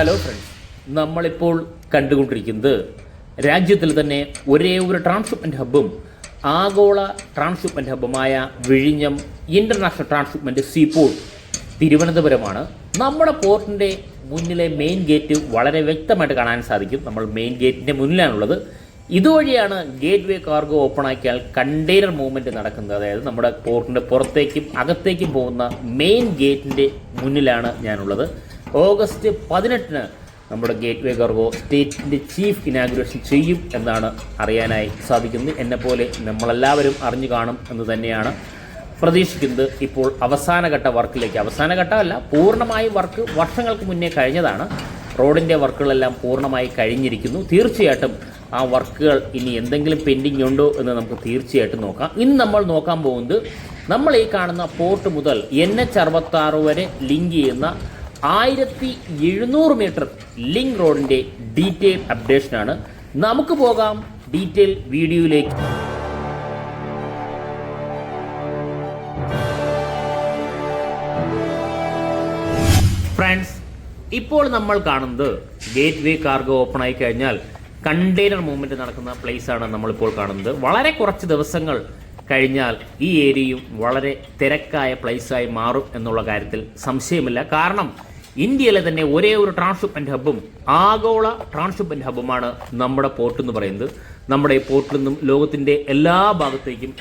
Hello friends, നമ്മളിപ്പോൾ കണ്ടുകൊണ്ടിരിക്കുന്നത് രാജ്യത്തിൽ തന്നെ ഒരേ ഒരു ട്രാൻസ്ഷിപ്മെൻറ്റ് ഹബ്ബും ആഗോള ട്രാൻസ്ഷിപ്മെൻറ്റ് ഹബ്ബുമായ വിഴിഞ്ഞം ഇൻ്റർനാഷണൽ ട്രാൻസ്ഷിപ്മെൻറ്റ് സീപോർട്ട് തിരുവനന്തപുരമാണ്. നമ്മുടെ പോർട്ടിൻ്റെ മുന്നിലെ മെയിൻ ഗേറ്റ് വളരെ വ്യക്തമായിട്ട് കാണാൻ സാധിക്കും. നമ്മൾ മെയിൻ ഗേറ്റിൻ്റെ മുന്നിലാണുള്ളത്. ഇതുവഴിയാണ് ഗേറ്റ് വേ കാർഗോ ഓപ്പൺ ആക്കിയാൽ കണ്ടെയ്നർ മൂവ്മെൻറ്റ് നടക്കുന്നത്. അതായത് നമ്മുടെ പോർട്ടിൻ്റെ പുറത്തേക്കും അകത്തേക്കും പോകുന്ന മെയിൻ ഗേറ്റിൻ്റെ മുന്നിലാണ് ഞാനുള്ളത്. ഓഗസ്റ്റ് 18 നമ്മുടെ ഗേറ്റ് വേ കാർഗോ സ്റ്റേറ്റിൻ്റെ ചീഫ് ഇനാഗുറേഷൻ ചെയ്യും എന്നാണ് അറിയാനായി സാധിക്കുന്നത്. എന്നെപ്പോലെ നമ്മളെല്ലാവരും അറിഞ്ഞു കാണും എന്ന് തന്നെയാണ് പ്രതീക്ഷിക്കുന്നത്. ഇപ്പോൾ അവസാനഘട്ട വർക്കിലേക്ക്, അവസാനഘട്ടമല്ല, പൂർണ്ണമായി വർക്ക് വർഷങ്ങൾക്ക് മുന്നേ കഴിഞ്ഞതാണ്. റോഡിൻ്റെ വർക്കുകളെല്ലാം പൂർണ്ണമായി കഴിഞ്ഞിരിക്കുന്നു. തീർച്ചയായിട്ടും ആ വർക്കുകൾ ഇനി എന്തെങ്കിലും പെൻഡിങ് ഉണ്ടോ എന്ന് നമുക്ക് തീർച്ചയായിട്ടും നോക്കാം. ഇന്ന് നമ്മൾ നോക്കാൻ പോകുന്നത് നമ്മൾ ഈ കാണുന്ന പോർട്ട് മുതൽ NH66 വരെ ലിങ്ക് ചെയ്യുന്ന 1700 മീറ്റർ ലിങ്ക് റോഡിൻ്റെ ഡീറ്റെയിൽ അപ്ഡേഷനാണ്. നമുക്ക് പോകാം ഡീറ്റെയിൽ വീഡിയോയിലേക്ക്. ഫ്രണ്ട്സ്, ഇപ്പോൾ നമ്മൾ കാണുന്നത് ഗേറ്റ് വേ കാർഗോ ഓപ്പൺ ആയി കഴിഞ്ഞാൽ കണ്ടെയ്നർ മൂവ്മെൻറ്റ് നടക്കുന്ന പ്ലേസാണ് നമ്മളിപ്പോൾ കാണുന്നത്. വളരെ കുറച്ച് ദിവസങ്ങൾ കഴിഞ്ഞാൽ ഈ ഏരിയയും വളരെ തിരക്കായ പ്ലേസായി മാറും എന്നുള്ള കാര്യത്തിൽ സംശയമില്ല. കാരണം ഇന്ത്യയിലെ തന്നെ ഒരേ ഒരു ട്രാൻസ്ഷിപ്മെൻറ്റ് ഹബ്ബും ആഗോള ട്രാൻസ്ഷിപ്മെൻറ്റ് ഹബ്ബുമാണ് നമ്മുടെ പോർട്ട് എന്ന് പറയുന്നത്. നമ്മുടെ ഈ പോർട്ടിൽ നിന്നും ലോകത്തിൻ്റെ എല്ലാ ഭാഗത്തേക്കും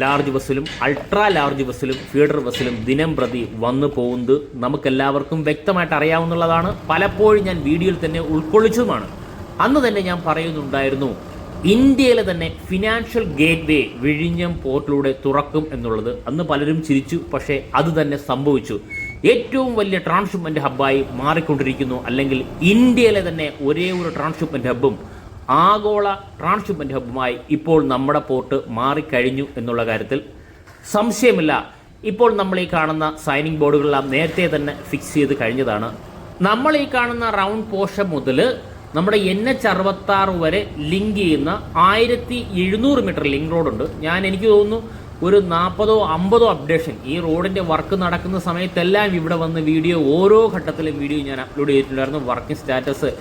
ലാർജ് ബസ്സിലും അൾട്രാ ലാർജ് ബസ്സിലും ഫീഡർ ബസ്സിലും ദിനം പ്രതി വന്നു പോകുന്നത് നമുക്കെല്ലാവർക്കും വ്യക്തമായിട്ട് അറിയാവുന്നതാണ്. പലപ്പോഴും ഞാൻ വീഡിയോയിൽ തന്നെ ഉൾക്കൊള്ളിച്ചതുമാണ്. അന്ന് തന്നെ ഞാൻ പറയുന്നുണ്ടായിരുന്നു, ഇന്ത്യയിലെ തന്നെ ഫിനാൻഷ്യൽ ഗേറ്റ് വേ വിഴിഞ്ഞം പോർട്ടിലൂടെ തുറക്കും എന്നുള്ളത്. അന്ന് പലരും ചിരിച്ചു, പക്ഷേ അത് തന്നെ സംഭവിച്ചു. ഏറ്റവും വലിയ ട്രാൻസ്ഷിപ്മെൻറ്റ് ഹബ്ബായി മാറിക്കൊണ്ടിരിക്കുന്നു. അല്ലെങ്കിൽ ഇന്ത്യയിലെ തന്നെ ഒരേ ഒരു ട്രാൻസ്ഷിപ്മെൻറ്റ് ഹബ്ബും ആഗോള ട്രാൻസ്ഷിപ്മെൻറ്റ് ഹബ്ബുമായി ഇപ്പോൾ നമ്മുടെ പോർട്ട് മാറിക്കഴിഞ്ഞു എന്നുള്ള കാര്യത്തിൽ സംശയമില്ല. ഇപ്പോൾ നമ്മൾ ഈ കാണുന്ന സൈനിങ് ബോർഡുകളെല്ലാം നേരത്തെ തന്നെ ഫിക്സ് ചെയ്ത് കഴിഞ്ഞതാണ്. നമ്മൾ ഈ കാണുന്ന റൗണ്ട് പോർഷൻ മുതൽ നമ്മുടെ NH66 വരെ ലിങ്ക് ചെയ്യുന്ന 1700 മീറ്റർ ലിങ്ക് റോഡുണ്ട്. എനിക്ക് തോന്നുന്നു ഒരു 40-50 അപ്ഡേഷൻ ഈ റോഡിൻ്റെ വർക്ക് നടക്കുന്ന സമയത്തെല്ലാം ഇവിടെ വന്ന് ഓരോ ഘട്ടത്തിലും വീഡിയോ ഞാൻ അപ്ലോഡ് ചെയ്തിട്ടുണ്ടായിരുന്നു. വർക്കിംഗ് സ്റ്റാറ്റസ്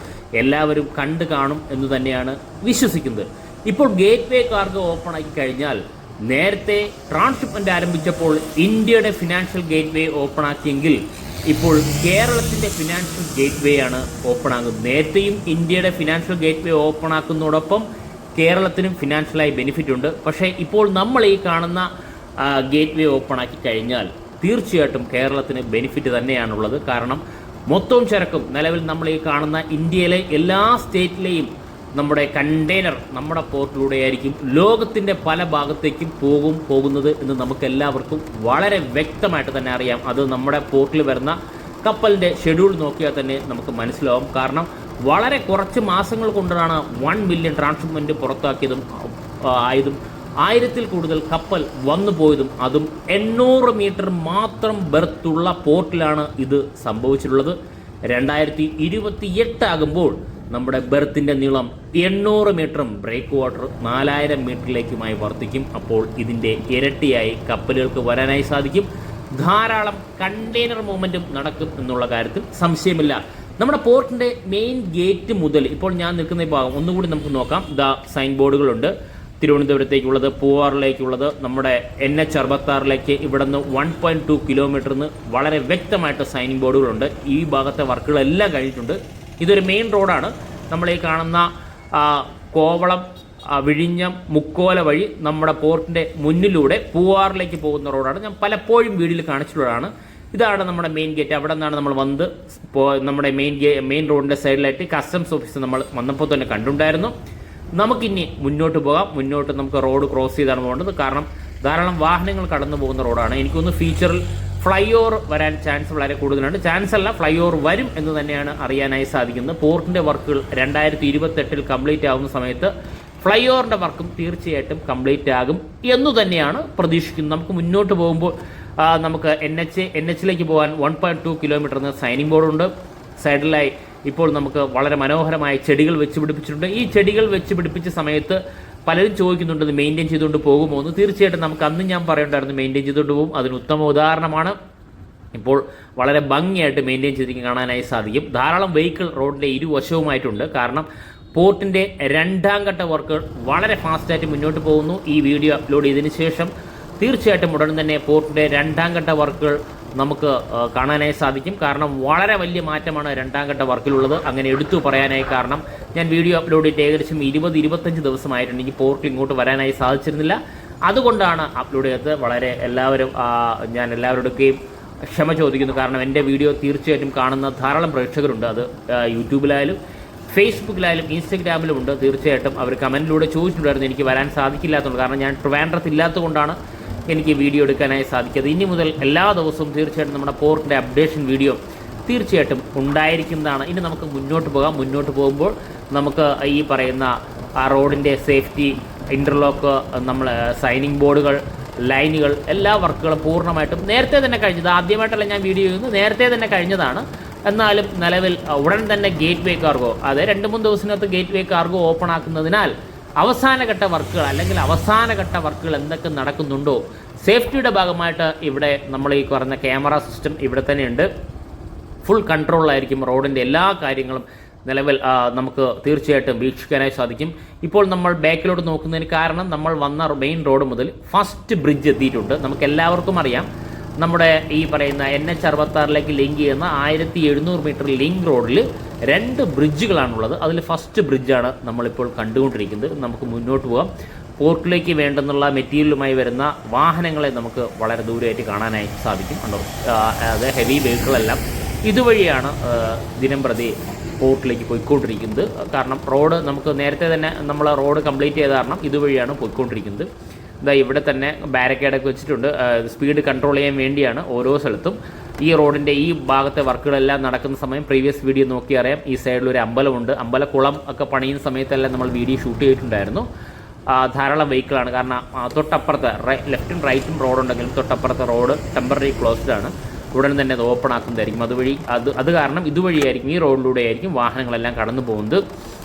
എല്ലാവരും കണ്ടു കാണും എന്ന് തന്നെയാണ് വിശ്വസിക്കുന്നത്. ഇപ്പോൾ ഗേറ്റ് വേ കാർഗോ ഓപ്പൺ ആക്കി കഴിഞ്ഞാൽ, നേരത്തെ ട്രാൻസ്ഷിപ്മെൻറ്റ് ആരംഭിച്ചപ്പോൾ ഇന്ത്യയുടെ ഫിനാൻഷ്യൽ ഗേറ്റ് വേ ഓപ്പൺ ആക്കിയെങ്കിൽ ഇപ്പോൾ കേരളത്തിൻ്റെ ഫിനാൻഷ്യൽ ഗേറ്റ് വേ ആണ് ഓപ്പൺ ആകുന്നത്. നേരത്തെയും ഇന്ത്യയുടെ ഫിനാൻഷ്യൽ ഗേറ്റ് വേ ഓപ്പൺ ആക്കുന്നതോടൊപ്പം കേരളത്തിനും ഫിനാൻഷ്യലായി ബെനിഫിറ്റ് ഉണ്ട്. പക്ഷേ ഇപ്പോൾ നമ്മൾ ഈ കാണുന്ന ഗേറ്റ് വേ ഓപ്പൺ ആക്കി കഴിഞ്ഞാൽ തീർച്ചയായിട്ടും കേരളത്തിന് ബെനിഫിറ്റ് തന്നെയാണുള്ളത്. കാരണം മൊത്തം ചരക്കും നിലവിൽ നമ്മൾ ഈ കാണുന്ന ഇന്ത്യയിലെ എല്ലാ സ്റ്റേറ്റിലെയും നമ്മുടെ കണ്ടെയ്നർ നമ്മുടെ പോർട്ടിലൂടെ ആയിരിക്കും ലോകത്തിൻ്റെ പല ഭാഗത്തേക്കും പോകുന്നത് എന്ന് നമുക്കെല്ലാവർക്കും വളരെ വ്യക്തമായിട്ട് തന്നെ അറിയാം. അത് നമ്മുടെ പോർട്ടിൽ വരുന്ന കപ്പലിൻ്റെ ഷെഡ്യൂൾ നോക്കിയാൽ തന്നെ നമുക്ക് മനസ്സിലാവും. കാരണം വളരെ കുറച്ച് മാസങ്ങൾ കൊണ്ടാണ് 1 മില്യൺ ട്രാൻസ്ഷിപ്മെൻറ്റ് പുറത്താക്കിയതും 1000-ൽ കൂടുതൽ കപ്പൽ വന്നു പോയതും. അതും 800 മീറ്റർ മാത്രം ബെർത്തുള്ള പോർട്ടിലാണ് ഇത് സംഭവിച്ചിട്ടുള്ളത്. 2028 ആകുമ്പോൾ നമ്മുടെ ബെർത്തിൻ്റെ നീളം 800 മീറ്ററും ബ്രേക്ക് വാട്ടർ 4000 മീറ്ററിലേക്കുമായി വർദ്ധിക്കും. അപ്പോൾ ഇതിൻ്റെ ഇരട്ടിയായി കപ്പലുകൾക്ക് വരാനായി സാധിക്കും. ധാരാളം കണ്ടെയ്നർ മൂവ്മെൻറ്റും നടക്കും എന്നുള്ള കാര്യത്തിൽ സംശയമില്ല. നമ്മുടെ പോർട്ടിൻ്റെ മെയിൻ ഗേറ്റ് മുതൽ ഇപ്പോൾ ഞാൻ നിൽക്കുന്ന ഈ ഭാഗം ഒന്നുകൂടി നമുക്ക് നോക്കാം. സൈൻ ബോർഡുകളുണ്ട്. തിരുവനന്തപുരത്തേക്കുള്ളത്, പൂവാറിലേക്കുള്ളത്, നമ്മുടെ NH66 ഇവിടെ നിന്ന് 1.2 കിലോമീറ്ററിന് വളരെ വ്യക്തമായിട്ട് സൈനിങ് ബോർഡുകളുണ്ട്. ഈ ഭാഗത്തെ വർക്കുകളെല്ലാം കഴിഞ്ഞിട്ടുണ്ട്. ഇതൊരു മെയിൻ റോഡാണ്. നമ്മൾ ഈ കാണുന്ന കോവളം, വിഴിഞ്ഞം, മുക്കോല വഴി നമ്മുടെ പോർട്ടിൻ്റെ മുന്നിലൂടെ പൂവാറിലേക്ക് പോകുന്ന റോഡാണ്. ഞാൻ പലപ്പോഴും വീഡിയോയിൽ കാണിച്ചിട്ടുള്ളതാണ്. ഇതാണ് നമ്മുടെ മെയിൻ ഗേറ്റ്. അവിടെ നിന്നാണ് നമ്മൾ വന്ന് നമ്മുടെ മെയിൻ റോഡിൻ്റെ സൈഡിലായിട്ട് കസ്റ്റംസ് ഓഫീസ് നമ്മൾ വന്നപ്പോൾ തന്നെ കണ്ടുണ്ടായിരുന്നു. നമുക്കിനി മുന്നോട്ട് പോകാം. മുന്നോട്ട് നമുക്ക് റോഡ് ക്രോസ് ചെയ്താണ് പോകേണ്ടത്. കാരണം ധാരാളം വാഹനങ്ങൾ കടന്നു പോകുന്ന റോഡാണ്. എനിക്കൊന്ന് ഫ്യൂച്ചറിൽ ഫ്ലൈ ഓവർ വരാൻ ചാൻസ് വളരെ കൂടുതലുണ്ട്. ഫ്ലൈ ഓവർ വരും എന്ന് തന്നെയാണ് അറിയാനായി സാധിക്കുന്നത്. പോർട്ടിൻ്റെ വർക്കുകൾ 2028 കംപ്ലീറ്റ് ആവുന്ന സമയത്ത് ഫ്ലൈ ഓവറിൻ്റെ വർക്കും തീർച്ചയായിട്ടും കംപ്ലീറ്റ് ആകും എന്നു തന്നെയാണ് പ്രതീക്ഷിക്കുന്നത്. നമുക്ക് മുന്നോട്ട് പോകുമ്പോൾ നമുക്ക് NHലേക്ക് പോകാൻ 1.2 കിലോമീറ്ററിന് സൈനിങ് ബോർഡുണ്ട്. സൈഡിലായി ഇപ്പോൾ നമുക്ക് വളരെ മനോഹരമായ ചെടികൾ വെച്ച് പിടിപ്പിച്ചിട്ടുണ്ട്. ഈ ചെടികൾ വെച്ച് പിടിപ്പിച്ച സമയത്ത് പലരും ചോദിക്കുന്നുണ്ട് ഇത് മെയിൻറ്റെയിൻ ചെയ്തുകൊണ്ട് പോകുമോ എന്ന്. തീർച്ചയായിട്ടും നമുക്ക് അന്ന് ഞാൻ പറയണ്ടായിരുന്നു മെയിൻറ്റെയിൻ ചെയ്തുകൊണ്ട് പോകും. അതിന് ഉത്തമ ഉദാഹരണമാണ് ഇപ്പോൾ വളരെ ഭംഗിയായിട്ട് മെയിൻറ്റെയിൻ ചെയ്തിരിക്കും കാണാനായി സാധിക്കും. ധാരാളം വെഹിക്കിൾ റോഡിൻ്റെ ഇരുവശവുമായിട്ടുണ്ട്. കാരണം പോർട്ടിൻ്റെ രണ്ടാം ഘട്ട വർക്കുകൾ വളരെ ഫാസ്റ്റായിട്ട് മുന്നോട്ട് പോകുന്നു. ഈ വീഡിയോ അപ്ലോഡ് ചെയ്തതിന് ശേഷം തീർച്ചയായിട്ടും ഉടൻ തന്നെ പോർട്ടിൻ്റെ രണ്ടാം ഘട്ട വർക്കുകൾ നമുക്ക് കാണാനായി സാധിക്കും. കാരണം വളരെ വലിയ മാറ്റമാണ് രണ്ടാം ഘട്ട വർക്കിലുള്ളത്. അങ്ങനെ എടുത്തു പറയാനായി കാരണം ഞാൻ വീഡിയോ അപ്ലോഡ് ചെയ്തിട്ട് ഏകദേശം 20-25 ദിവസമായിട്ടുണ്ട്. എനിക്ക് പോർട്ടിൽ ഇങ്ങോട്ട് വരാനായി സാധിച്ചിരുന്നില്ല. അതുകൊണ്ടാണ് അപ്ലോഡ് ചെയ്തത്. വളരെ ഞാൻ എല്ലാവരോടൊക്കെയും ക്ഷമ ചോദിക്കുന്നു. കാരണം എൻ്റെ വീഡിയോ തീർച്ചയായിട്ടും കാണുന്ന ധാരാളം പ്രേക്ഷകരുണ്ട്. അത് യൂട്യൂബിലായാലും ഫേസ്ബുക്കിലായാലും ഇൻസ്റ്റഗ്രാമിലും ഉണ്ട്. തീർച്ചയായിട്ടും അവർ കമൻറ്റിലൂടെ ചോദിച്ചിട്ടുണ്ടായിരുന്നു എനിക്ക് വരാൻ സാധിക്കില്ലാത്തതുകൊണ്ട്. കാരണം ഞാൻ ട്രിവാൻഡ്രത്തില്ലാത്തതുകൊണ്ടാണ് എനിക്ക് വീഡിയോ എടുക്കാനായി സാധിക്കുന്നത്. ഇനി മുതൽ എല്ലാ ദിവസവും തീർച്ചയായിട്ടും നമ്മുടെ പോർട്ടിൻ്റെ അപ്ഡേഷൻ വീഡിയോ തീർച്ചയായിട്ടും ഉണ്ടായിരിക്കുന്നതാണ്. ഇനി നമുക്ക് മുന്നോട്ട് പോകാം. മുന്നോട്ട് പോകുമ്പോൾ നമുക്ക് ഈ പറയുന്ന ആ റോഡിൻ്റെ സേഫ്റ്റി, ഇൻ്റർലോക്ക്, നമ്മൾ സൈനിങ് ബോർഡുകൾ, ലൈനുകൾ, എല്ലാ വർക്കുകളും പൂർണ്ണമായിട്ടും നേരത്തെ തന്നെ കഴിഞ്ഞത്. ആദ്യമായിട്ടല്ല ഞാൻ വീഡിയോ ചെയ്യുന്നത്, നേരത്തെ തന്നെ കഴിഞ്ഞതാണ്. എന്നാലും നിലവിൽ ഉടൻ തന്നെ ഗേറ്റ് വേ കാർഗോ, അതായത് 2-3 ദിവസത്തിനകത്ത് ഗേറ്റ് വേ കാർഗോ ഓപ്പൺ ആക്കുന്നതിനാൽ അവസാനഘട്ട വർക്കുകൾ അല്ലെങ്കിൽ അവസാനഘട്ട വർക്കുകൾ എന്തൊക്കെ നടക്കുന്നുണ്ടോ സേഫ്റ്റിയുടെ ഭാഗമായിട്ട് ഇവിടെ നമ്മൾ ഈ പറഞ്ഞ ക്യാമറ സിസ്റ്റം ഇവിടെ തന്നെയുണ്ട്. ഫുൾ കൺട്രോളിലായിരിക്കും റോഡിൻ്റെ എല്ലാ കാര്യങ്ങളും നിലവിൽ നമുക്ക് തീർച്ചയായിട്ടും വീക്ഷിക്കാനായി സാധിക്കും. ഇപ്പോൾ നമ്മൾ ബാക്കിലോട്ട് നോക്കുന്നതിന് കാരണം നമ്മൾ വന്ന മെയിൻ റോഡ് മുതൽ ഫസ്റ്റ് ബ്രിഡ്ജ് എത്തിയിട്ടുണ്ട്. നമുക്ക് എല്ലാവർക്കും അറിയാം നമ്മുടെ ഈ പറയുന്ന NH66 ലിങ്ക് ചെയ്യുന്ന 1700 മീറ്റർ ലിങ്ക് റോഡിൽ 2 ബ്രിഡ്ജുകളാണുള്ളത്. അതിൽ ഫസ്റ്റ് ബ്രിഡ്ജാണ് നമ്മളിപ്പോൾ കണ്ടുകൊണ്ടിരിക്കുന്നത്. നമുക്ക് മുന്നോട്ട് പോകാം. പോർട്ടിലേക്ക് വേണ്ടെന്നുള്ള മെറ്റീരിയലുമായി വരുന്ന വാഹനങ്ങളെ നമുക്ക് വളരെ ദൂരമായിട്ട് കാണാനായി സാധിക്കും. കണ്ടോ, അത് ഹെവി വെഹിക്കിളെല്ലാം ഇതുവഴിയാണ് ദിനം പ്രതി പോർട്ടിലേക്ക് പോയിക്കൊണ്ടിരിക്കുന്നത്. കാരണം റോഡ് നമുക്ക് നേരത്തെ തന്നെ നമ്മൾ റോഡ് കംപ്ലീറ്റ് ചെയ്ത കാരണം ഇതുവഴിയാണ് പോയിക്കൊണ്ടിരിക്കുന്നത്. ഇതാ ഇവിടെ തന്നെ ബാരിക്കേഡൊക്കെ വെച്ചിട്ടുണ്ട്. സ്പീഡ് കൺട്രോൾ ചെയ്യാൻ വേണ്ടിയാണ് ഓരോ സ്ഥലത്തും. ഈ റോഡിൻ്റെ ഈ ഭാഗത്തെ വർക്കുകളെല്ലാം നടക്കുന്ന സമയം പ്രീവിയസ് വീഡിയോ നോക്കി അറിയാം. ഈ സൈഡിൽ ഒരു അമ്പലമുണ്ട്. അമ്പലക്കുളം ഒക്കെ പണിയുന്ന സമയത്തെല്ലാം നമ്മൾ വീഡിയോ ഷൂട്ട് ചെയ്തിട്ടുണ്ടായിരുന്നു. ധാരാളം വെഹിക്കിളാണ്. കാരണം തൊട്ടപ്പുറത്ത് ലെഫ്റ്റും റൈറ്റും റോഡുണ്ടെങ്കിലും തൊട്ടപ്പുറത്തെ റോഡ് ടെമ്പററി ക്ലോസ്ഡ് ആണ്. ഉടൻ തന്നെ അത് ഓപ്പൺ ആക്കുന്നതായിരിക്കും. അത് കാരണം ഇതുവഴിയായിരിക്കും, ഈ റോഡിലൂടെ ആയിരിക്കും വാഹനങ്ങളെല്ലാം കടന്നു പോകുന്നത്.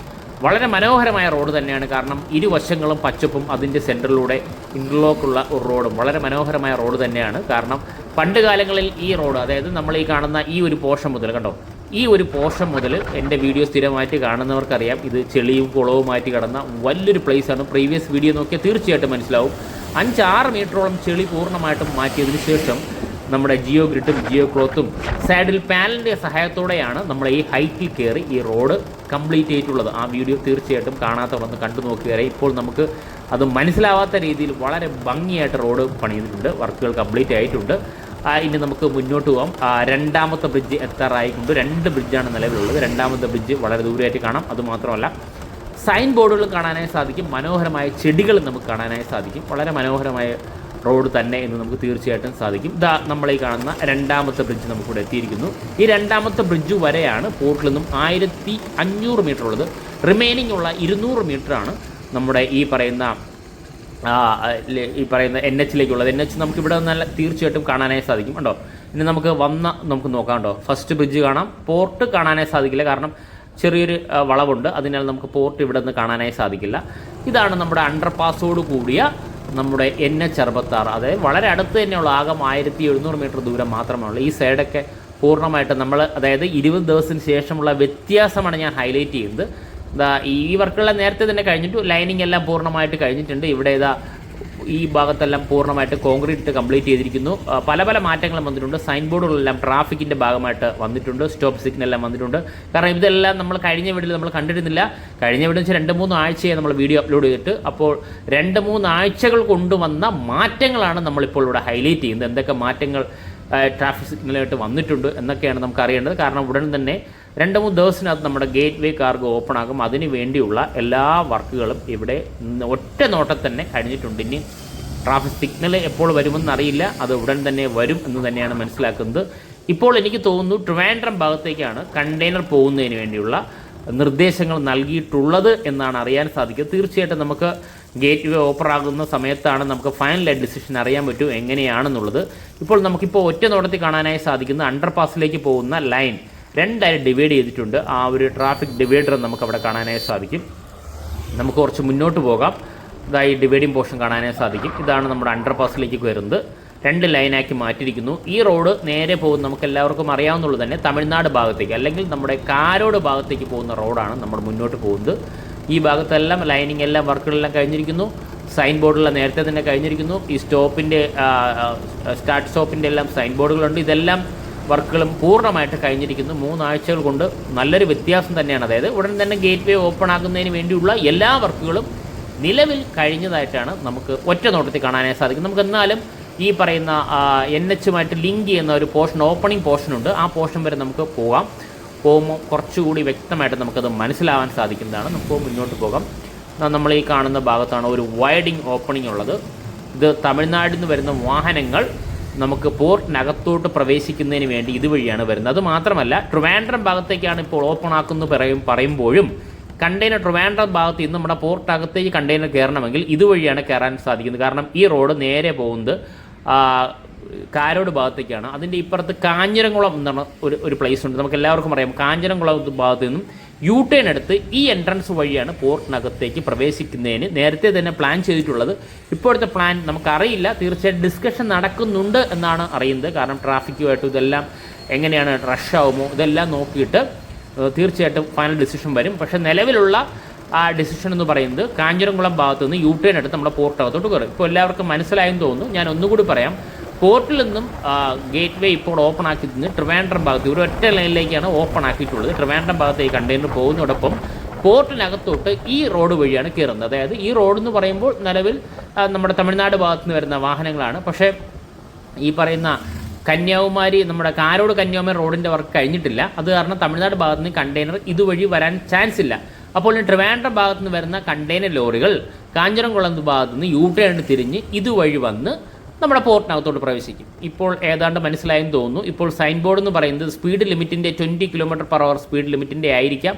വളരെ മനോഹരമായ റോഡ് തന്നെയാണ്. കാരണം ഇരുവശങ്ങളും പച്ചപ്പും അതിൻ്റെ സെൻറ്ററിലൂടെ ഇൻ്റർലോക്കുള്ള ഒരു റോഡും വളരെ മനോഹരമായ റോഡ് തന്നെയാണ്. കാരണം പണ്ട് കാലങ്ങളിൽ ഈ റോഡ്, അതായത് നമ്മൾ ഈ കാണുന്ന ഈ ഒരു പോർഷൻ മുതൽ, കണ്ടോ, ഈ ഒരു പോർഷൻ മുതൽ എൻ്റെ വീഡിയോ സ്ഥിരമായിട്ട് കാണുന്നവർക്കറിയാം ഇത് ചെളിയും കുളവുമായിട്ട് കിടന്ന വലിയൊരു പ്ലേസാണ്. പ്രീവിയസ് വീഡിയോ നോക്കിയാൽ തീർച്ചയായിട്ടും മനസ്സിലാവും. 5-6 മീറ്ററോളം ചെളി പൂർണ്ണമായിട്ടും മാറ്റിയതിന് ശേഷം നമ്മുടെ ജിയോ ഗ്രിഡും ജിയോ ക്ലോത്തും സാഡിൽ പാനലിൻ്റെ സഹായത്തോടെയാണ് നമ്മൾ ഈ ഹൈറ്റിൽ കയറി ഈ റോഡ് കംപ്ലീറ്റ് ചെയ്തിട്ടുള്ളത്. ആ വീഡിയോ തീർച്ചയായിട്ടും കാണാത്തവരൊന്ന് കണ്ടു നോക്കുകയായി. ഇപ്പോൾ നമുക്ക് അത് മനസ്സിലാവാത്ത രീതിയിൽ വളരെ ഭംഗിയായിട്ട് റോഡ് പണിതിട്ടുണ്ട്. വർക്കുകൾ കംപ്ലീറ്റ് ആയിട്ടുണ്ട്. ഇനി നമുക്ക് മുന്നോട്ട് പോകാം. രണ്ടാമത്തെ ബ്രിഡ്ജ് എത്താറായിക്കൊണ്ട് 2 ബ്രിഡ്ജാണ് നിലവിലുള്ളത്. രണ്ടാമത്തെ ബ്രിഡ്ജ് വളരെ ദൂരമായിട്ട് കാണാം. അതുമാത്രമല്ല സൈൻ ബോർഡുകൾ കാണാനായി സാധിക്കും. മനോഹരമായ ചെടികൾ നമുക്ക് കാണാനായി സാധിക്കും. വളരെ മനോഹരമായ റോഡ് തന്നെ എന്ന് നമുക്ക് തീർച്ചയായിട്ടും സാധിക്കും. ഇതാ നമ്മൾ ഈ കാണുന്ന രണ്ടാമത്തെ ബ്രിഡ്ജ് നമുക്കിവിടെ എത്തിയിരിക്കുന്നു. ഈ രണ്ടാമത്തെ ബ്രിഡ്ജ് വരെയാണ് പോർട്ടിൽ നിന്നും 1500 മീറ്റർ ഉള്ളത്. റിമൈനിങ് ഉള്ള 200 മീറ്ററാണ് നമ്മുടെ ഈ പറയുന്ന NH-ലേക്കുള്ളത്. NH നമുക്കിവിടെ നല്ല തീർച്ചയായിട്ടും കാണാനായി സാധിക്കും. കണ്ടോ, ഇനി നമുക്ക് നോക്കാം. കണ്ടോ, ഫസ്റ്റ് ബ്രിഡ്ജ് കാണാം. പോർട്ട് കാണാനായി സാധിക്കില്ല, കാരണം ചെറിയൊരു വളവുണ്ട്. അതിനാൽ നമുക്ക് പോർട്ട് ഇവിടെ നിന്ന് കാണാനായി സാധിക്കില്ല. ഇതാണ് നമ്മുടെ അണ്ടർപാസോട് കൂടിയ നമ്മുടെ NH66. അതായത് വളരെ അടുത്ത് തന്നെയുള്ള, ആകെ 1700 മീറ്റർ ദൂരം മാത്രമേ ഉള്ളൂ. ഈ സൈഡൊക്കെ പൂർണ്ണമായിട്ട് നമ്മൾ, അതായത് 20 ദിവസത്തിന് ശേഷമുള്ള വ്യത്യാസമാണ് ഞാൻ ഹൈലൈറ്റ് ചെയ്യുന്നത്. ഈ വർക്കുകളെല്ലാം നേരത്തെ തന്നെ കഴിഞ്ഞിട്ട് ലൈനിങ് എല്ലാം പൂർണ്ണമായിട്ട് കഴിഞ്ഞിട്ടുണ്ട്. ഇവിടെ ഈ ഭാഗത്തെല്ലാം പൂർണ്ണമായിട്ട് കോൺക്രീറ്റ് കംപ്ലീറ്റ് ചെയ്തിരിക്കുന്നു. പല മാറ്റങ്ങളും വന്നിട്ടുണ്ട്. സൈൻ ബോർഡുകളെല്ലാം ട്രാഫിക്കിൻ്റെ ഭാഗമായിട്ട് വന്നിട്ടുണ്ട്. സ്റ്റോപ്പ് സിഗ്നലെല്ലാം വന്നിട്ടുണ്ട്. കാരണം ഇതെല്ലാം നമ്മൾ കഴിഞ്ഞ വീഡിയോയിൽ നമ്മൾ കണ്ടിരുന്നില്ല. കഴിഞ്ഞ വീഡിയോ വെച്ചാൽ 2-3 ആഴ്ചയായി നമ്മൾ വീഡിയോ അപ്ലോഡ് ചെയ്തിട്ട്. അപ്പോൾ 2-3 ആഴ്ചകൾ കൊണ്ടുവന്ന മാറ്റങ്ങളാണ് നമ്മളിപ്പോൾ ഇവിടെ ഹൈലൈറ്റ് ചെയ്യുന്നത്. എന്തൊക്കെ മാറ്റങ്ങൾ ട്രാഫിക് സിഗ്നലായിട്ട് വന്നിട്ടുണ്ട് എന്നൊക്കെയാണ് നമുക്ക് അറിയേണ്ടത്. കാരണം ഉടൻ തന്നെ 2-3 ദിവസത്തിനകത്ത് നമ്മുടെ ഗേറ്റ് വേ കാർഗോ ഓപ്പൺ ആകും. അതിന് വേണ്ടിയുള്ള എല്ലാ വർക്കുകളും ഇവിടെ ഒറ്റ നോട്ടത്തിൽ തന്നെ കഴിഞ്ഞിട്ടുണ്ട്. ഇനി ട്രാഫിക് സിഗ്നൽ എപ്പോൾ വരുമെന്നറിയില്ല. അത് ഉടൻ തന്നെ വരും എന്ന് തന്നെയാണ് മനസ്സിലാക്കുന്നത്. ഇപ്പോൾ എനിക്ക് തോന്നുന്നു ട്രിവാൻഡ്രം ഭാഗത്തേക്കാണ് കണ്ടെയ്നർ പോകുന്നതിന് വേണ്ടിയുള്ള നിർദ്ദേശങ്ങൾ നൽകിയിട്ടുള്ളത് എന്നാണ് അറിയാൻ സാധിക്കുന്നത്. തീർച്ചയായിട്ടും നമുക്ക് ഗേറ്റ് വേ ഓപ്പൺ ആകുന്ന സമയത്താണ് നമുക്ക് ഫൈനലായിട്ട് ഡിസിഷൻ അറിയാൻ പറ്റും എങ്ങനെയാണെന്നുള്ളത്. ഇപ്പോൾ നമുക്കിപ്പോൾ ഒറ്റ നോട്ടത്തിൽ കാണാനായി സാധിക്കുന്ന അണ്ടർപാസിലേക്ക് പോകുന്ന ലൈൻ 2ആയി ഡിവൈഡ് ചെയ്തിട്ടുണ്ട്. ആ ഒരു ട്രാഫിക് ഡിവൈഡർ നമുക്കവിടെ കാണാനായി സാധിക്കും. നമുക്ക് കുറച്ച് മുന്നോട്ട് പോകാം. ഇതായി ഡിവൈഡിങ് പോർഷൻ കാണാനായി സാധിക്കും. ഇതാണ് നമ്മുടെ അണ്ടർപാസിലേക്ക് വരുന്നത്. 2 ലൈനാക്കി മാറ്റിയിരിക്കുന്നു. ഈ റോഡ് നേരെ പോകുന്ന നമുക്ക് എല്ലാവർക്കും അറിയാവുന്നുള്ളൂ തന്നെ തമിഴ്നാട് ഭാഗത്തേക്ക് അല്ലെങ്കിൽ നമ്മുടെ കാരോട് ഭാഗത്തേക്ക് പോകുന്ന റോഡാണ് നമ്മൾ മുന്നോട്ട് പോകുന്നത്. ഈ ഭാഗത്തെല്ലാം ലൈനിങ് എല്ലാം വർക്കുകളെല്ലാം കഴിഞ്ഞിരിക്കുന്നു. സൈൻ ബോർഡെല്ലാം നേരത്തെ തന്നെ കഴിഞ്ഞിരിക്കുന്നു. ഈ സ്റ്റോപ്പിൻ്റെ സ്റ്റാർട്ട് സ്റ്റോപ്പിൻ്റെ എല്ലാം സൈൻ ബോർഡുകളുണ്ട്. ഇതെല്ലാം വർക്കുകളും പൂർണ്ണമായിട്ട് കഴിഞ്ഞിരിക്കുന്നു. 3 ആഴ്ചകൾ കൊണ്ട് നല്ലൊരു വ്യത്യാസം തന്നെയാണ്. അതായത് ഉടൻ തന്നെ ഗേറ്റ് വേ ഓപ്പൺ ആക്കുന്നതിന് വേണ്ടിയുള്ള എല്ലാ വർക്കുകളും നിലവിൽ കഴിഞ്ഞതായിട്ടാണ് നമുക്ക് ഒറ്റ നോട്ടത്തിൽ കാണാനായി സാധിക്കും. നമുക്ക് എന്നാലും ഈ പറയുന്ന NH ലിങ്ക് ചെയ്യുന്ന ഒരു പോർഷൻ, ഓപ്പണിംഗ് പോർഷനുണ്ട്. ആ പോർഷൻ വരെ നമുക്ക് പോകുമ്പോൾ കുറച്ചുകൂടി വ്യക്തമായിട്ട് നമുക്കത് മനസ്സിലാവാൻ സാധിക്കുന്നതാണ്. നമുക്ക് മുന്നോട്ട് പോകാം. നമ്മൾ ഈ കാണുന്ന ഭാഗത്താണ് ഒരു വൈഡിങ് ഓപ്പണിംഗ് ഉള്ളത്. ഇത് തമിഴ്നാട്ടിൽ നിന്ന് വരുന്ന വാഹനങ്ങൾ നമുക്ക് പോർട്ടിനകത്തോട്ട് പ്രവേശിക്കുന്നതിന് വേണ്ടി ഇതുവഴിയാണ് വരുന്നത്. അത് മാത്രമല്ല ട്രിവാൻഡ്രം ഭാഗത്തേക്കാണ് ഇപ്പോൾ ഓപ്പൺ ആക്കുന്നു പറയുമ്പോഴും കണ്ടെയ്നർ ട്രിവാൻഡ്രം ഭാഗത്ത് നിന്ന് നമ്മുടെ പോർട്ടകത്തേക്ക് കണ്ടെയ്നർ കയറണമെങ്കിൽ ഇതുവഴിയാണ് കയറാൻ സാധിക്കുന്നത്. കാരണം ഈ റോഡ് നേരെ പോകുന്നത് കാരോട് ഭാഗത്തേക്കാണ്. അതിൻ്റെ ഇപ്പുറത്ത് കാഞ്ഞിരംകുളം എന്നാണ് ഒരു പ്ലേസ് ഉണ്ട്. നമുക്ക് എല്ലാവർക്കും അറിയാം. കാഞ്ഞിരംകുളം ഭാഗത്ത് നിന്നും U-turn എടുത്ത് ഈ എൻട്രൻസ് വഴിയാണ് പോർട്ടിനകത്തേക്ക് പ്രവേശിക്കുന്നതിന് നേരത്തെ തന്നെ പ്ലാൻ ചെയ്തിട്ടുള്ളത്. ഇപ്പോഴത്തെ പ്ലാൻ നമുക്കറിയില്ല. തീർച്ചയായിട്ടും ഡിസ്കഷൻ നടക്കുന്നുണ്ട് എന്നാണ് അറിയുന്നത്. കാരണം ട്രാഫിക്കുമായിട്ട് ഇതെല്ലാം എങ്ങനെയാണ് റഷ് ആവുമോ ഇതെല്ലാം നോക്കിയിട്ട് തീർച്ചയായിട്ടും ഫൈനൽ ഡിസിഷൻ വരും. പക്ഷേ നിലവിലുള്ള ആ ഡിസിഷൻ എന്ന് പറയുന്നത് കാഞ്ഞിരംകുളം ഭാഗത്ത് നിന്ന് U-turn എടുത്ത് നമ്മുടെ പോർട്ടകത്തോട്ട് കയറും. ഇപ്പോൾ എല്ലാവർക്കും മനസ്സിലായെന്ന് തോന്നുന്നു. ഞാൻ ഒന്നുകൂടി പറയാം. പോർട്ടിൽ നിന്നും ഗേറ്റ് വേ ഇപ്പോൾ ഓപ്പൺ ആക്കിയിട്ട് ട്രിവാൻഡ്രം ഭാഗത്ത് ഒരു ഒറ്റ ലൈനിലേക്കാണ് ഓപ്പൺ ആക്കിയിട്ടുള്ളത്. ട്രിവാൻഡ്രം ഭാഗത്തേക്ക് കണ്ടെയ്നർ പോകുന്നതോടൊപ്പം പോർട്ടിനകത്തോട്ട് ഈ റോഡ് വഴിയാണ് കയറുന്നത്. അതായത് ഈ റോഡ് എന്ന് പറയുമ്പോൾ നിലവിൽ നമ്മുടെ തമിഴ്നാട് ഭാഗത്ത് നിന്ന് വരുന്ന വാഹനങ്ങളാണ്. പക്ഷേ ഈ പറയുന്ന കന്യാകുമാരി നമ്മുടെ കാരോട് കന്യാകുമാരി റോഡിൻ്റെ വർക്ക് കഴിഞ്ഞിട്ടില്ല. അത് കാരണം തമിഴ്നാട് ഭാഗത്ത് നിന്ന് കണ്ടെയ്നർ ഇതുവഴി വരാൻ ചാൻസ് ഇല്ല. അപ്പോൾ ട്രിവാൻഡ്രം ഭാഗത്ത് നിന്ന് വരുന്ന കണ്ടെയ്നർ ലോറികൾ കാഞ്ഞിരംകുളം ഭാഗത്ത് നിന്ന് U-turn തിരിഞ്ഞ് ഇതുവഴി വന്ന് നമ്മുടെ പോർട്ടിനകത്തോട്ട് പ്രവേശിക്കും. ഇപ്പോൾ ഏതാണ്ട് മനസ്സിലായെന്ന് തോന്നുന്നു. ഇപ്പോൾ സൈൻ ബോർഡ് എന്ന് പറയുന്നത് സ്പീഡ് ലിമിറ്റിൻ്റെ 20 km/h സ്പീഡ് ലിമിറ്റിൻ്റെ ആയിരിക്കാം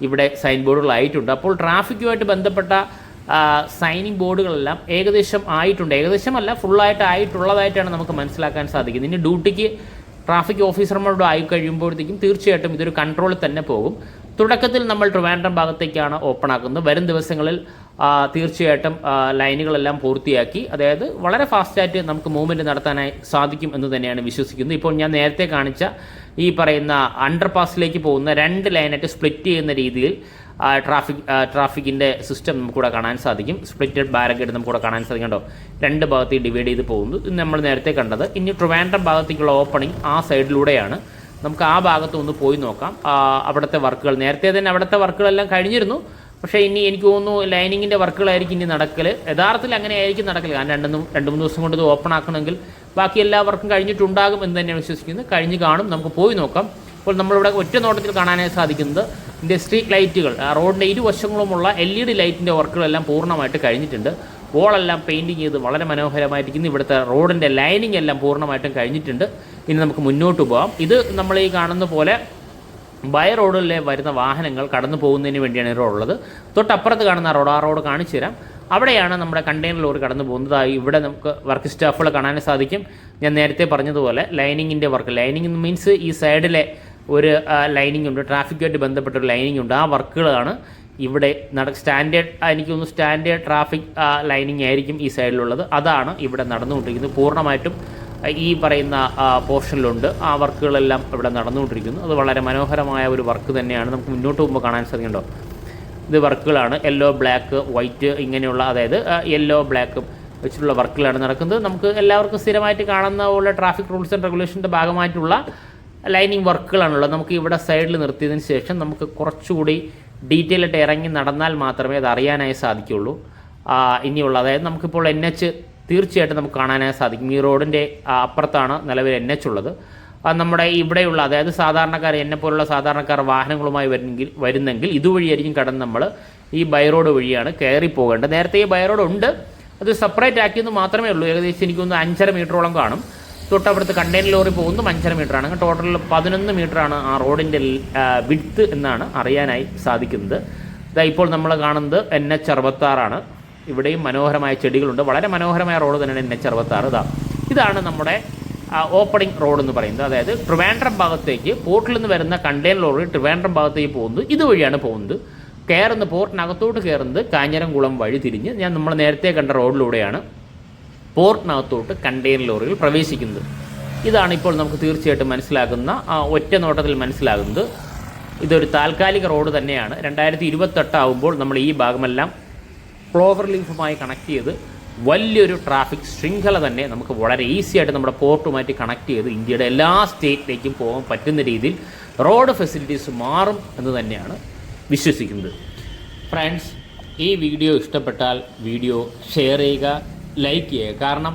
ഇവിടെ സൈൻ ബോർഡുകളായിട്ടുണ്ട്. അപ്പോൾ ട്രാഫിക്കുമായിട്ട് ബന്ധപ്പെട്ട സൈനിങ് ബോർഡുകളെല്ലാം ഏകദേശം ആയിട്ടുണ്ട്. ഏകദേശമല്ല, ഫുള്ളായിട്ട് ആയിട്ടുള്ളതായിട്ടാണ് നമുക്ക് മനസ്സിലാക്കാൻ സാധിക്കുന്നത്. ഇനി ഡ്യൂട്ടിക്ക് ട്രാഫിക് ഓഫീസർമാരോട് ആയി കഴിയുമ്പോഴത്തേക്കും തീർച്ചയായിട്ടും ഇതൊരു കൺട്രോളിൽ തന്നെ പോകും. തുടക്കത്തിൽ നമ്മൾ ട്രിവാൻഡ്രം ഭാഗത്തേക്കാണ് ഓപ്പൺ ആക്കുന്നത്. വരും ദിവസങ്ങളിൽ തീർച്ചയായിട്ടും ലൈനുകളെല്ലാം പൂർത്തിയാക്കി, അതായത് വളരെ ഫാസ്റ്റായിട്ട് നമുക്ക് മൂവ്മെൻറ്റ് നടത്താനായി സാധിക്കും എന്ന് തന്നെയാണ് വിശ്വസിക്കുന്നത്. ഇപ്പോൾ ഞാൻ നേരത്തെ കാണിച്ച ഈ പറയുന്ന അണ്ടർപാസിലേക്ക് പോകുന്ന 2 ലൈനായിട്ട് സ്പ്ലിറ്റ് ചെയ്യുന്ന രീതിയിൽ ട്രാഫിക്കിൻ്റെ സിസ്റ്റം നമുക്കിവിടെ കാണാൻ സാധിക്കും. സ്പ്ലിറ്റഡ് ബാരഗേഡ് നമുക്കിവിടെ കാണാൻ സാധിക്കണ്ടോ. 2 ഭാഗത്തേക്ക് ഡിവൈഡ് ചെയ്ത് പോകുന്നു. ഇത് നമ്മൾ നേരത്തെ കണ്ടത്. ഇനി ട്രിവാൻഡ്രം ഭാഗത്തേക്കുള്ള ഓപ്പണിംഗ് ആ സൈഡിലൂടെയാണ്. നമുക്ക് ആ ഭാഗത്ത് ഒന്ന് പോയി നോക്കാം. അവിടുത്തെ വർക്കുകൾ നേരത്തെ തന്നെ അവിടുത്തെ വർക്കുകളെല്ലാം കഴിഞ്ഞിരുന്നു. പക്ഷേ ഇനി എനിക്ക് തോന്നുന്നു ലൈനിങ്ങിൻ്റെ വർക്കുകളായിരിക്കും ഇനി നടക്കൽ. യഥാർത്ഥത്തിൽ അങ്ങനെ ആയിരിക്കും നടക്കൽ. കാരണം 2-3 ദിവസം കൊണ്ട് ഇത് ഓപ്പൺ ആക്കണമെങ്കിൽ ബാക്കി എല്ലാ വർക്കും കഴിഞ്ഞിട്ടുണ്ടാകും എന്ന് തന്നെയാണ് വിശ്വസിക്കുന്നത്. കഴിഞ്ഞ് കാണും. നമുക്ക് പോയി നോക്കാം. ഇപ്പോൾ നമ്മളിവിടെ ഒറ്റ നോട്ടത്തിൽ കാണാനായി സാധിക്കുന്നത് ഇതിൻ്റെ സ്ട്രീറ്റ് ലൈറ്റുകൾ, റോഡിൻ്റെ ഇരുവശങ്ങളുമുള്ള LED ലൈറ്റിൻ്റെ വർക്കുകളെല്ലാം പൂർണ്ണമായിട്ട് കഴിഞ്ഞിട്ടുണ്ട്. വോളെല്ലാം പെയിൻറ്റിങ് ചെയ്ത് വളരെ മനോഹരമായിരിക്കുന്നു. ഇവിടുത്തെ റോഡിൻ്റെ ലൈനിങ് എല്ലാം പൂർണ്ണമായിട്ടും കഴിഞ്ഞിട്ടുണ്ട്. ഇനി നമുക്ക് മുന്നോട്ട് പോകാം. ഇത് നമ്മൾ ഈ കാണുന്ന പോലെ ബൈ റോഡിലെ വരുന്ന വാഹനങ്ങൾ കടന്നു പോകുന്നതിന് വേണ്ടിയാണ് ഈ റോഡുള്ളത്. തൊട്ടപ്പുറത്ത് കാണുന്ന റോഡ്, ആ റോഡ് കാണിച്ചു തരാം. അവിടെയാണ് നമ്മുടെ കണ്ടെയ്നർ ലോറി കടന്നു പോകുന്നത്. ഇവിടെ നമുക്ക് വർക്ക് സ്റ്റാഫുകൾ കാണാൻ സാധിക്കും. ഞാൻ നേരത്തെ പറഞ്ഞതുപോലെ ലൈനിങ്ങിൻ്റെ വർക്ക്, ലൈനിങ് മീൻസ് ഈ സൈഡിലെ ഒരു ലൈനിങ് ഉണ്ട്, ട്രാഫിക്കുമായിട്ട് ബന്ധപ്പെട്ടൊരു ലൈനിങ് ഉണ്ട്. ആ വർക്കുകളാണ് ഇവിടെ സ്റ്റാൻഡേർഡ്, എനിക്ക് തോന്നുന്നു സ്റ്റാൻഡേർഡ് ട്രാഫിക് ലൈനിങ് ആയിരിക്കും ഈ സൈഡിലുള്ളത്. അതാണ് ഇവിടെ നടന്നുകൊണ്ടിരിക്കുന്നത്. പൂർണ്ണമായിട്ടും ഈ പറയുന്ന പോർഷനിലുണ്ട്. ആ വർക്കുകളെല്ലാം ഇവിടെ നടന്നുകൊണ്ടിരിക്കുന്നു. അത് വളരെ മനോഹരമായ ഒരു വർക്ക് തന്നെയാണ്. നമുക്ക് മുന്നോട്ട് പോകുമ്പോൾ കാണാൻ സാധിക്കുന്നുണ്ടോ. ഇത് വർക്കുകളാണ്. യെല്ലോ, ബ്ലാക്ക്, വൈറ്റ് ഇങ്ങനെയുള്ള, അതായത് യെല്ലോ ബ്ലാക്കും വെച്ചിട്ടുള്ള വർക്കുകളാണ് നടക്കുന്നത്. നമുക്ക് എല്ലാവർക്കും സ്ഥിരമായിട്ട് കാണുന്ന പോലെ ട്രാഫിക് റൂൾസ് ആൻഡ് റെഗുലേഷൻ്റെ ഭാഗമായിട്ടുള്ള ലൈനിങ് വർക്കുകളാണുള്ളത്. നമുക്ക് ഇവിടെ സൈഡിൽ നിർത്തിയതിന് ശേഷം നമുക്ക് കുറച്ചുകൂടി ഡീറ്റെയിൽ ആയിട്ട് ഇറങ്ങി നടന്നാൽ മാത്രമേ അത് അറിയാനായി സാധിക്കുകയുള്ളൂ. ഇനിയുള്ള, അതായത് നമുക്കിപ്പോൾ NH തീർച്ചയായിട്ടും നമുക്ക് കാണാനായി സാധിക്കും. ഈ റോഡിൻ്റെ അപ്പുറത്താണ് നിലവിൽ NH ഉള്ളത്. നമ്മുടെ ഇവിടെയുള്ള, അതായത് സാധാരണക്കാർ, എന്നെപ്പോലുള്ള സാധാരണക്കാർ വാഹനങ്ങളുമായി വരുന്നെങ്കിൽ ഇതുവഴിയായിരിക്കും കടന്ന് നമ്മൾ ഈ ബൈ റോഡ് വഴിയാണ് കയറി പോകേണ്ടത്. നേരത്തെ ഈ ബൈ റോഡ് ഉണ്ട്, അത് സെപ്പറേറ്റ് ആക്കിയെന്ന് മാത്രമേ ഉള്ളൂ. ഏകദേശം എനിക്കൊന്ന് 5.5 മീറ്ററോളം കാണും. തൊട്ടപ്പുറത്ത് കണ്ടെയ്നർ ലോറി പോകുന്നു 5.5 മീറ്ററാണ്. ടോട്ടൽ 11 മീറ്ററാണ് ആ റോഡിൻ്റെ വിഡ്ത്ത് എന്നാണ് അറിയാനായി സാധിക്കുന്നത്. ഇതാ ഇപ്പോൾ നമ്മൾ കാണുന്നത് NH 66 ഇവിടെയും മനോഹരമായ ചെടികളുണ്ട്. വളരെ മനോഹരമായ റോഡ് തന്നെയാണ് NH 66. ഇതാണ് നമ്മുടെ ഓപ്പണിംഗ് റോഡ് എന്ന് പറയുന്നത്. അതായത് ട്രിവാൻഡ്രം ഭാഗത്തേക്ക് പോർട്ടിൽ നിന്ന് വരുന്ന കണ്ടെയ്നർ ലോറി ട്രിവാൻഡ്രം ഭാഗത്തേക്ക് പോകുന്നത് ഇതുവഴിയാണ് പോകുന്നത്. പോർട്ടിനകത്തോട്ട് കയറുന്നത് കാഞ്ഞിരംകുളം വഴി തിരിഞ്ഞ് നമ്മൾ നേരത്തെ കണ്ട റോഡിലൂടെയാണ് പോർട്ടിനകത്തോട്ട് കണ്ടെയ്നർ ലോറികൾ പ്രവേശിക്കുന്നത്. ഇതാണ് ഇപ്പോൾ നമുക്ക് തീർച്ചയായിട്ടും മനസ്സിലാകുന്ന ഒറ്റ നോട്ടത്തിൽ മനസ്സിലാകുന്നത്. ഇതൊരു താൽക്കാലിക റോഡ് തന്നെയാണ്. 2028 ആകുമ്പോൾ നമ്മൾ ഈ ഭാഗമെല്ലാം ക്ലോവർ ലീഫുമായി കണക്ട് ചെയ്ത് വലിയൊരു ട്രാഫിക് ശൃംഖല തന്നെ നമുക്ക് വളരെ ഈസി ആയിട്ട് നമ്മുടെ പോർട്ടുമായിട്ട് കണക്ട് ചെയ്ത് ഇന്ത്യയുടെ എല്ലാ സ്റ്റേറ്റിലേക്കും പോകാൻ പറ്റുന്ന രീതിയിൽ റോഡ് ഫെസിലിറ്റീസ് മാറും എന്ന് തന്നെയാണ് വിശ്വസിക്കുന്നത്. ഫ്രണ്ട്സ്, ഈ വീഡിയോ ഇഷ്ടപ്പെട്ടാൽ വീഡിയോ ഷെയർ ചെയ്യുക, ലൈക്ക് ചെയ്യുക. കാരണം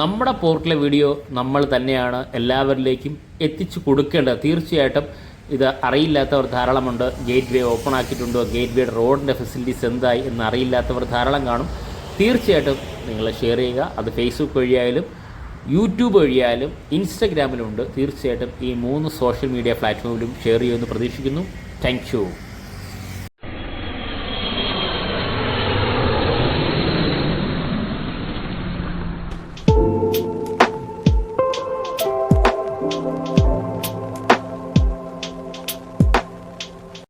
നമ്മുടെ പോർട്ടിലെ വീഡിയോ നമ്മൾ തന്നെയാണ് എല്ലാവരിലേക്കും എത്തിച്ചു കൊടുക്കേണ്ടത്. തീർച്ചയായിട്ടും ഇത് അറിയില്ലാത്തവർ ധാരാളമുണ്ട്. ഗേറ്റ് വേ ഓപ്പൺ ആക്കിയിട്ടുണ്ടോ, ഗേറ്റ് വേയുടെ റോഡിൻ്റെ ഫെസിലിറ്റീസ് എന്തായി എന്ന് അറിയില്ലാത്തവർ ധാരാളം കാണും. തീർച്ചയായിട്ടും നിങ്ങൾ ഷെയർ ചെയ്യുക. അത് ഫേസ്ബുക്ക് വഴിയായാലും യൂട്യൂബ് വഴിയായാലും ഇൻസ്റ്റഗ്രാമിലുണ്ട്. തീർച്ചയായിട്ടും ഈ 3 സോഷ്യൽ മീഡിയ പ്ലാറ്റ്ഫോമിലും ഷെയർ ചെയ്യുമെന്ന് പ്രതീക്ഷിക്കുന്നു. Thank you.